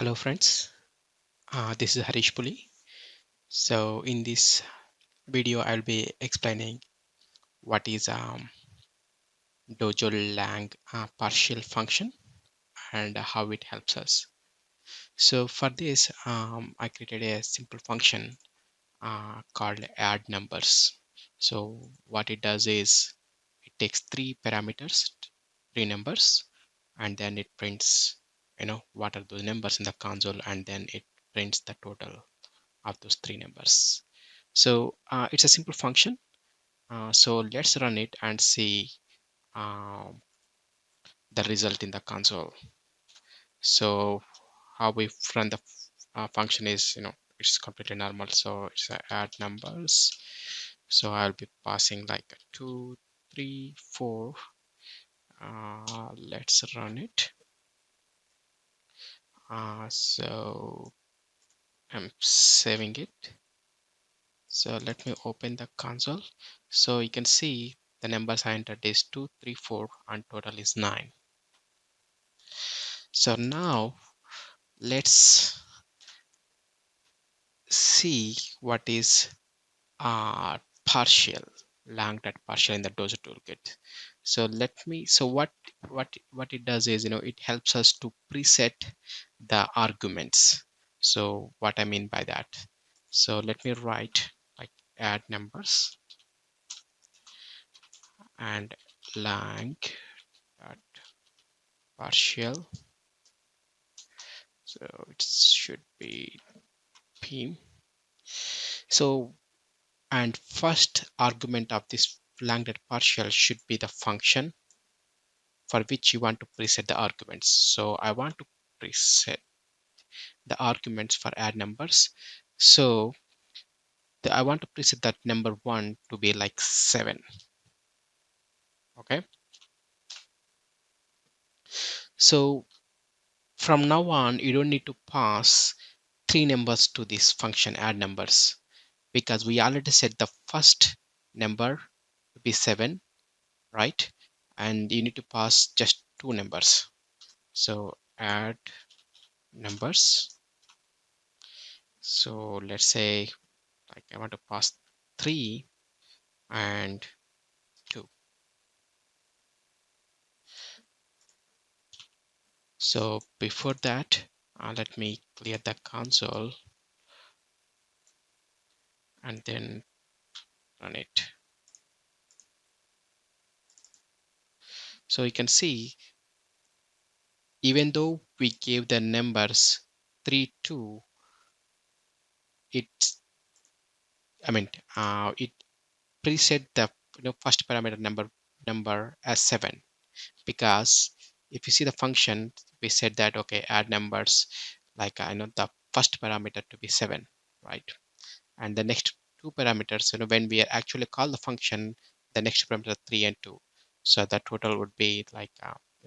Hello friends, this is Harish Puli. So in this video I'll be explaining what is Dojo lang partial function and how it helps us. So for this I created a simple function called add numbers. So what it does is it takes three parameters, three numbers, and then it prints what are those numbers in the console, and then it prints the total of those three numbers. So it's a simple function. So let's run it and see um, the result in the console. So how we run the function is, it's completely normal. So it's add numbers. So I'll be passing like 2, 3, 4. Let's run it. So I'm saving it. So let me open the console. So you can see the numbers I entered is 2, 3, 4, and total is 9. So now let's see what is partial langed partial in the Dojo toolkit. So what it does is, it helps us to preset the arguments. So what I mean by that, so let me write like add numbers and lang dot partial. So it should be p. So, and first argument of this langed partial should be the function for which you want to preset the arguments. So I want to preset the arguments for add numbers. So I want to preset that number 1 to be like 7. Okay. So from now on, you don't need to pass three numbers to this function add numbers, because we already set the first number to be 7, right? And you need to pass just two numbers. So add numbers. So let's say like I want to pass 3 and 2. So before that, let me clear the console and then run it. So you can see, even though we gave the numbers 3, 2, it it preset the first parameter number as 7, because if you see the function, we said that okay, add numbers, like I know the first parameter to be 7, right? And the next two parameters, when we actually call the function, the next parameter 3 and 2. So the total would be like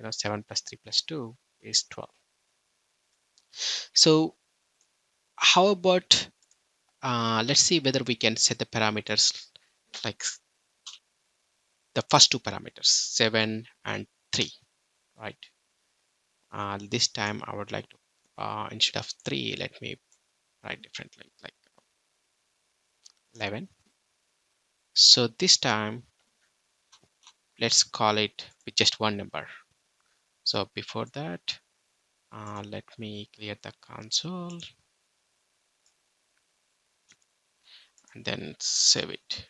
7 plus 3 plus 2 is 12. So how about let's see whether we can set the parameters like the first two parameters 7 and 3, right? This time I would like to instead of 3, let me write differently, like 11. So this time let's call it with just one number. So before that, let me clear the console and then save it.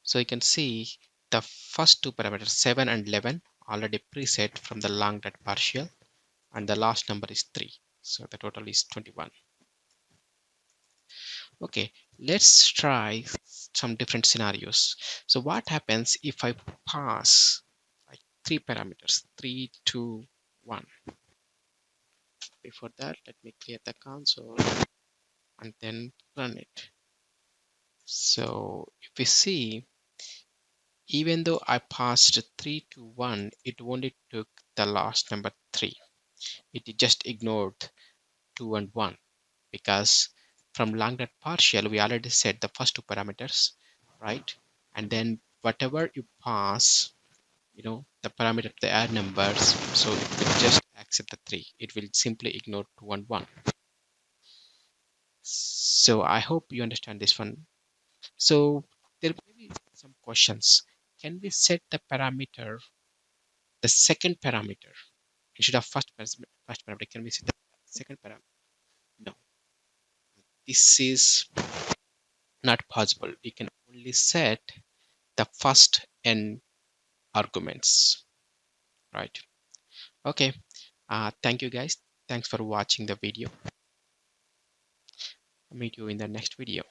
So you can see the first two parameters 7 and 11 already preset from the long dot partial, and the last number is 3. So the total is 21. Okay, let's try some different scenarios. So what happens if I pass like three parameters 3, 2, 1? Before that, let me clear the console and then run it. So if we see, even though I passed 3 to 1, it only took the last number 3. It just ignored 2 and 1, because from long dot partial we already set the first two parameters, right? And then whatever you pass, the parameter of the add numbers, so it will just accept the 3. It will simply ignore 2 and 1. So I hope you understand this one. So there may be some questions. Can we set the parameter, the second parameter, instead of first parameter? Can we set the second parameter? No, this is not possible. We can only set the first n arguments, right? Okay. Thank you guys. Thanks for watching the video. I'll meet you in the next video.